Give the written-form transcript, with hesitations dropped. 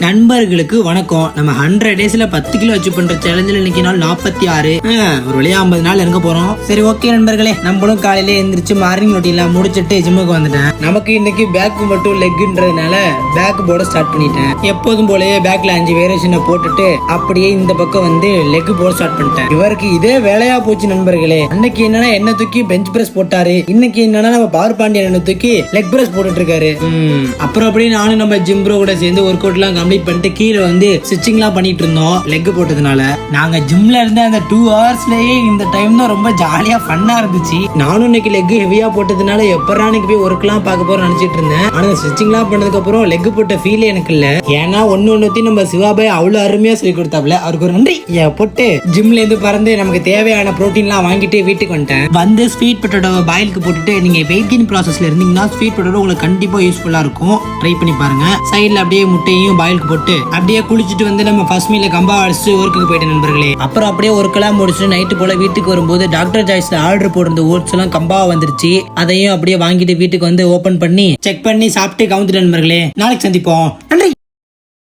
நண்பர்களுக்கு வணக்கம். நம்ம 100 டேஸ்ல 10 கிலோ அச்சீவ் பண்ற சேலஞ்சில் இன்னைக்கு நாள் 46. ஒரு வழியா 50 நாள் இருக்க போறோம். சரி ஓகே நண்பர்களே, நம்மளும் காலையில எந்திரிச்சு மார்னிங் ரொட்டீன்லாம் முடிச்சிட்டு ஜிம்முக்கு வந்துட்டேன். நமக்கு இன்னைக்கு பேக் மட்டும் லெக்ன்றதுனால பேக் போட ஸ்டார்ட் பண்ணிட்டேன். எப்போதும் போலயே பேக்ல 5 வேரியேஷனை போட்டுட்டு அப்படியே இந்த பக்கம் வந்து லெக் போட ஸ்டார்ட் பண்ணிட்டேன். இவருக்கு இதே வேலையா போச்சு நண்பர்களே. அன்னைக்கு என்னன்னா என்ன தூக்கி பெஞ்ச் பிரஸ் போட்டாரு, இன்னைக்கு என்னன்னா நம்ம பவர் பாண்டியன் தூக்கி லெக் பிரஸ் போட்டுட்டு இருக்காரு. அப்புறம் அப்படியே நானும் நம்ம ஜிம் ப்ரோ கூட சேர்ந்து ஒர்க் அவுட் எல்லாம் கம்ப்ளீட் பண்ணிட்டு கீழே வந்து ஸ்டிச்சிங் எல்லாம் பண்ணிட்டு இருந்தோம். லெக் போட்டதுனால நாங்க ஜிம்ல இருந்த அந்த 2 ஹவர்ஸ்லயே இந்த டைம் தான் ரொம்ப ஜாலியா ஃபன்னா இருந்துச்சு. நானும் இன்னைக்கு லெக் ஹெவியா போட்டதுனால எப்பறா இன்னைக்கு போய் ஒர்க் எல்லாம் பார்க்க போறோம் நினைச்சிட்டு இருந்தேன். ஆனா ஸ்டிச்சிங் எல்லாம் பண்ணதுக்கு அப்புறம் லெக் போட்ட ஃபீல் எனக்கு இல்ல. ஏன்னா ஒன்னொன்னுத்தையும் நம்ம சிவாபாய் அவ்வளவு அருமையா சொல்லி கொடுத்தாப்ல, அவருக்கு ஒரு நன்றி. போட்டு ஜிம்ல இருந்து பறந்து நமக்கு தேவையான புரோட்டீன் எல்லாம் வாங்கிட்டு வீட்டுக்கு வந்துட்டேன். வந்து ஸ்வீட் பொட்டேட்டோ பாயிலுக்கு போட்டுட்டு நீங்க வெயிட் கெயின் ப்ராசஸ்ல இருந்தீங்கன்னா ஸ்வீட் பொட்டேட்டோ உங்களுக்கு கண்டிப்பா யூஸ்ஃபுல்லா இருக்கும். ட்ரை பண்ணி பாருங்க. சைடுல அப்படியே முட்டையும் பாயிலுக்கு போட்டு அப்படியே குளிச்சுட்டு வந்து நம்ம ஃபர்ஸ்ட் மீல கம்பா அடிச்சுட்டு ஒர்க்குக்கு போயிட்டேன் நண்பர்களே. அப்புறம் அப்படியே ஒர்க்கெல்லாம் முடிச்சுட்டு நைட்டு போல வீட்டுக்கு வரும்போது டாக்டர் சாய்ஸ்ல ஆர்டர் போட்டிருந்த ஓட்ஸ் எல்லாம் கம்பா வந்துருச்சு. அதையும் அப்படியே வாங்கிட்டு வீட்டுக்கு வந்து ஓபன் பண்ணி செக் பண்ணி சாப்பிட்டு கவுந்துட்டு நண்பர்களே. நாளைக்கு சந்திப்போம். நன்றி.